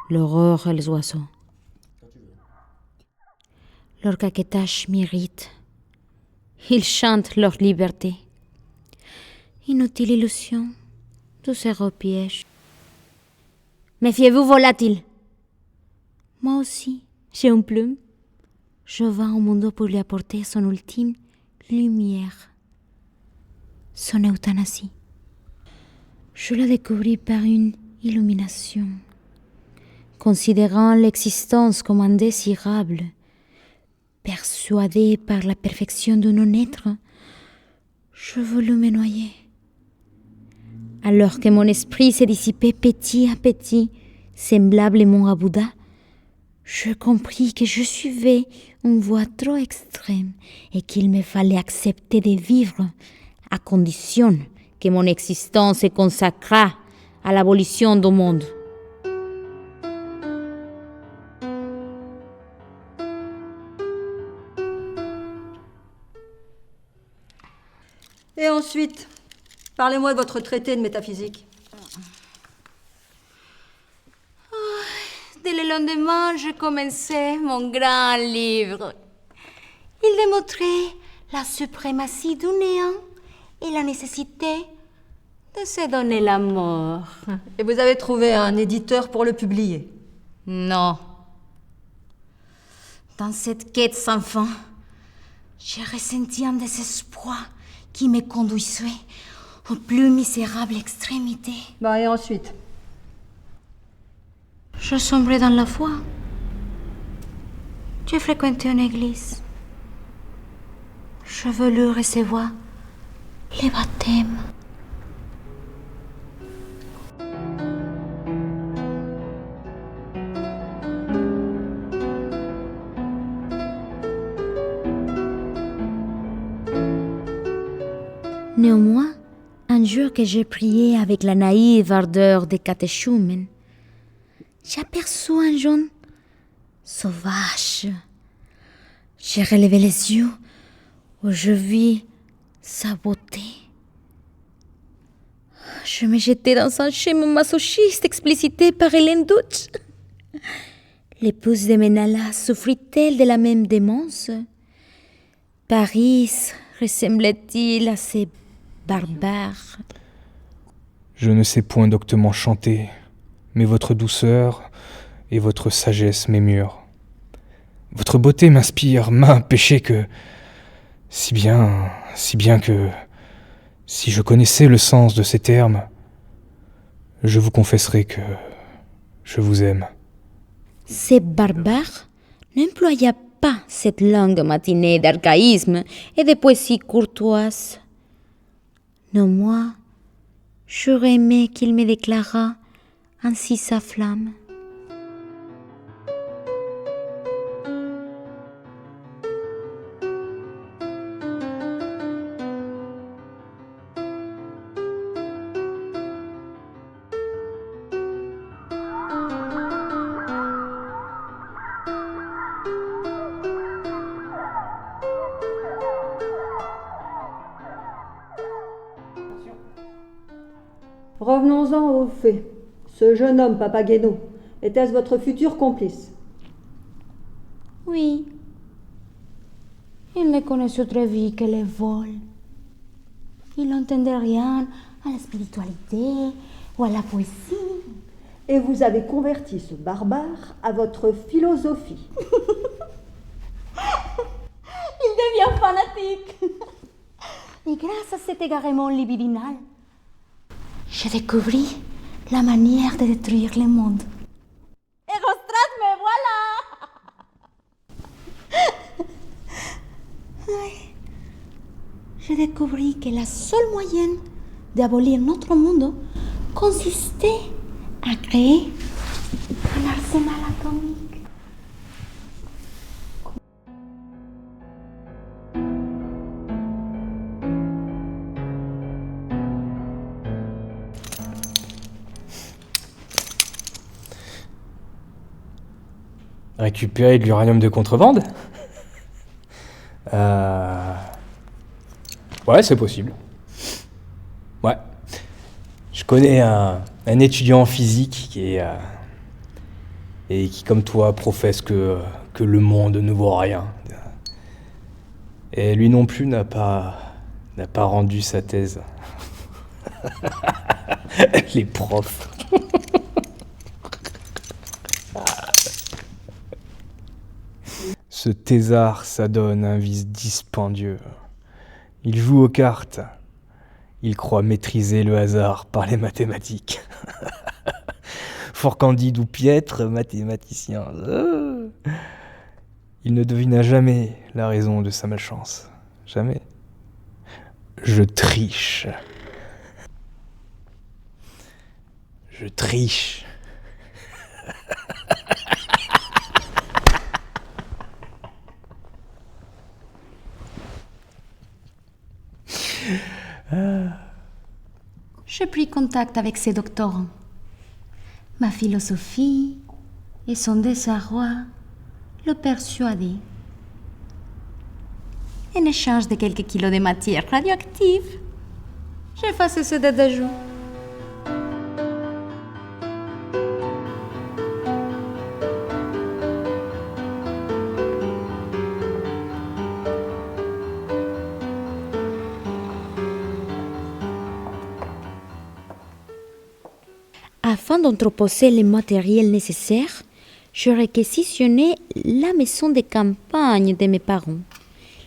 l'aurore et les oiseaux. Leur caquetage m'irrite. Ils chantent leur liberté. Inutile illusion, tout sera au piège. Méfiez-vous, volatile. Moi aussi, j'ai une plume. Je vais au monde pour lui apporter son ultime lumière, son euthanasie. Je la découvris par une illumination. Considérant l'existence comme indésirable, persuadée par la perfection de non-être, je voulus me noyer. Alors que mon esprit se dissipait petit à petit, semblablement à Bouddha, je compris que je suivais une voie trop extrême et qu'il me fallait accepter de vivre à condition que mon existence se consacrât à l'abolition du monde. Et ensuite, parlez-moi de votre traité de métaphysique. Dès le lendemain, je commençais mon grand livre. Il démontrait la suprématie du néant et la nécessité de se donner la mort. Et vous avez trouvé un éditeur pour le publier? Non. Dans cette quête sans fin, j'ai ressenti un désespoir qui me conduisait aux plus misérables extrémités. Et ensuite? Je sombrais dans la foi. J'ai fréquenté une église. Je voulus recevoir les baptêmes. Néanmoins, un jour que j'ai prié avec la naïve ardeur des catéchumènes, j'aperçus un jeune sauvage. J'ai relevé les yeux où je vis sa beauté. Je me jetai dans un schéma masochiste explicité par Hélène Deutsch. L'épouse de Menala souffrit-elle de la même démence? Paris ressemblait-il à ces barbares? Je ne sais point doctement chanter, mais votre douceur et votre sagesse m'émurent. Votre beauté m'inspire maint péché que, si bien que, si je connaissais le sens de ces termes, je vous confesserais que je vous aime. Ces barbares n'employaient pas cette langue matinée d'archaïsme et de poésie courtoise. Non, moi, j'aurais aimé qu'il me déclarât ainsi sa flamme. Revenons-en aux faits. Ce jeune homme, Papageno, était-ce votre futur complice? Oui. Il ne connaissait autre vie que les vols. Il n'entendait rien à la spiritualité ou à la poésie. Et vous avez converti ce barbare à votre philosophie. Il devient fanatique. Et grâce à cet égarement libidinal, j'ai découvert la manière de détruire le monde. Erostrat, me voilà! J'ai découvert que la seule moyen d'abolir notre monde consistait à créer un arsenal atomique. Récupérer de l'uranium de contrebande? Ouais, c'est possible. Ouais. Je connais un étudiant en physique et qui, comme toi, professe que le monde ne vaut rien. Et lui non plus n'a pas rendu sa thèse. Les profs. Ce thésard s'adonne à un vice dispendieux. Il joue aux cartes. Il croit maîtriser le hasard par les mathématiques. Fort candide ou piètre mathématicien. Il ne devina jamais la raison de sa malchance. Jamais. Je triche. Je triche. J'ai pris contact avec ces doctorants. Ma philosophie et son désarroi le persuadaient. En échange de quelques kilos de matière radioactive, j'effaçais ce d'ajout. Afin d'entreposer les matériels nécessaires, je réquisitionnais la maison de campagne de mes parents.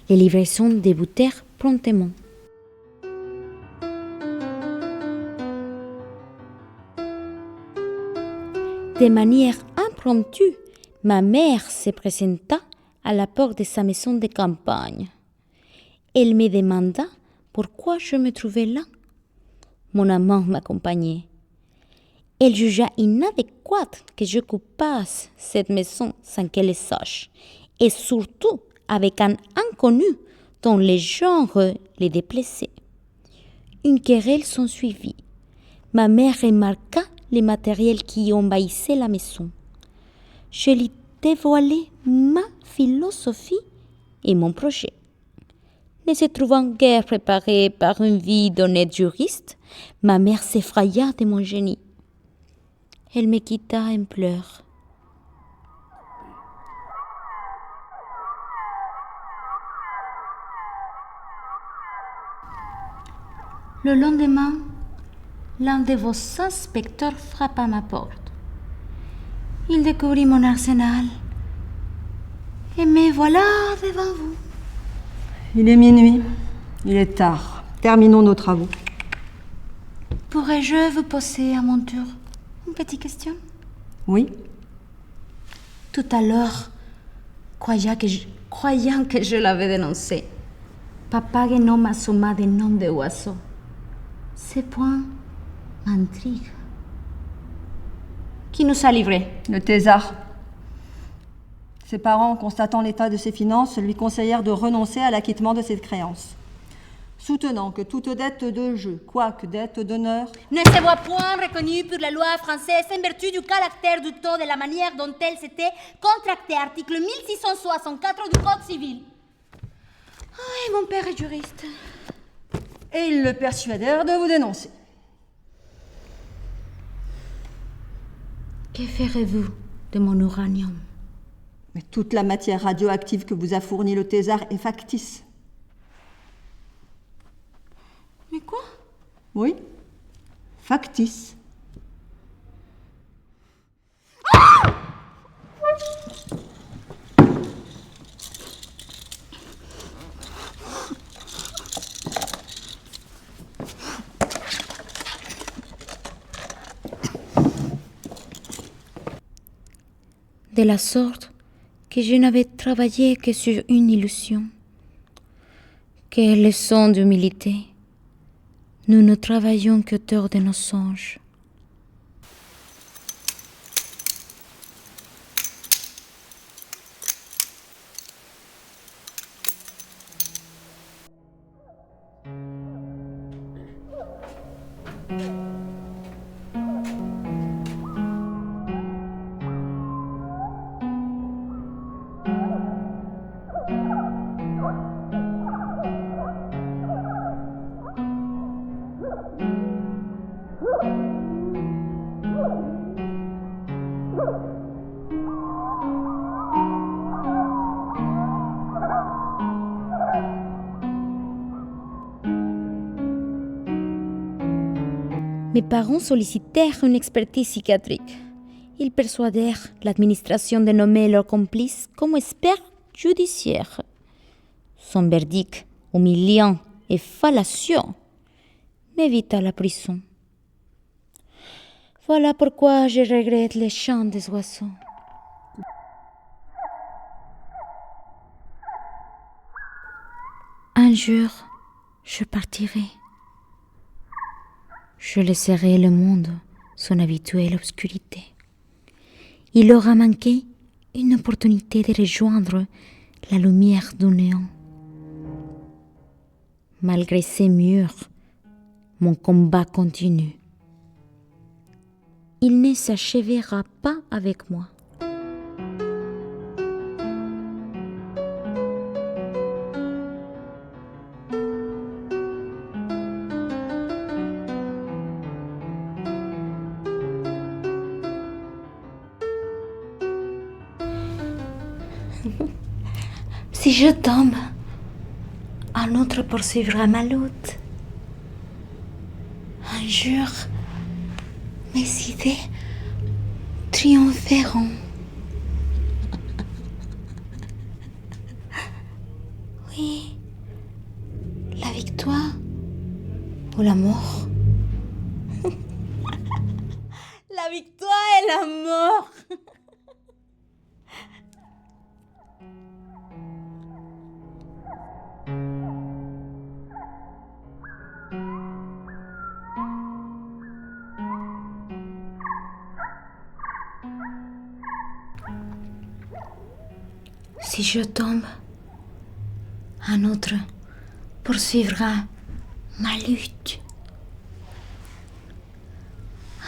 Les livraisons débutèrent promptement. De manière impromptue, ma mère se présenta à la porte de sa maison de campagne. Elle me demanda pourquoi je me trouvais là. Mon amant m'accompagnait. Elle jugea inadéquat que j'occupasse cette maison sans qu'elle le sache, et surtout avec un inconnu dont le genre les déplaisait. Une querelle s'ensuivit. Ma mère remarqua les matériels qui envahissaient la maison. Je lui dévoilai ma philosophie et mon projet. Ne se trouvant guère préparée par une vie d'honnête juriste, ma mère s'effraya de mon génie. Elle me quitta en pleurs. Le lendemain, l'un de vos inspecteurs frappa à ma porte. Il découvrit mon arsenal. Et me voilà devant vous. Il est minuit. Il est tard. Terminons nos travaux. Pourrais-je vous poser à mon tour une petite question? Oui? Tout à l'heure, croyant que je l'avais dénoncé, Papa Guénot m'assomma des noms de oiseaux. Ces points m'intriguent. Qui nous a livrés? Le thésard. Ses parents, constatant l'état de ses finances, lui conseillèrent de renoncer à l'acquittement de ses créances. Soutenant que toute dette de jeu, quoique dette d'honneur, ne se voit point reconnue pour la loi française en vertu du caractère du taux de la manière dont elle s'était contractée, article 1664 du Code civil. Ah, mon père est juriste. et ils le persuadèrent de vous dénoncer. Que ferez-vous de mon uranium? Mais toute la matière radioactive que vous a fournie le thésard est factice. Mais quoi? Oui, factice. De la sorte que je n'avais travaillé que sur une illusion. Quelle leçon d'humilité! Nous ne travaillons qu'auteur de nos songes. Mes parents sollicitèrent une expertise psychiatrique. Ils persuadèrent l'administration de nommer leur complice comme expert judiciaire. Son verdict, humiliant et fallacieux, m'évita la prison. Voilà pourquoi je regrette les chants des oiseaux. Un jour, je partirai. Je laisserai le monde son habituelle obscurité. Il aura manqué une opportunité de rejoindre la lumière du néant. Malgré ces murs, mon combat continue. Il ne s'achèvera pas avec moi. Si je tombe, un autre poursuivra ma lutte. Un jour, mes idées triompheront. Oui, la victoire ou la mort. La victoire et la mort. Si je tombe, un autre poursuivra ma lutte.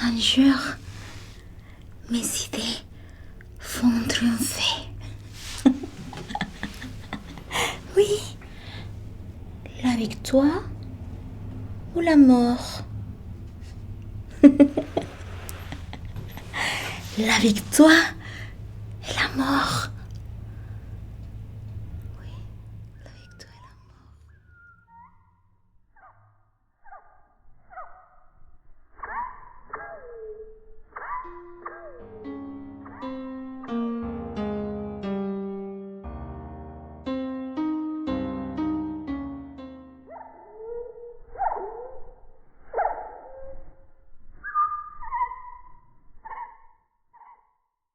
Un jour, mes idées vont triompher. Oui, la victoire ou la mort. La victoire et la mort.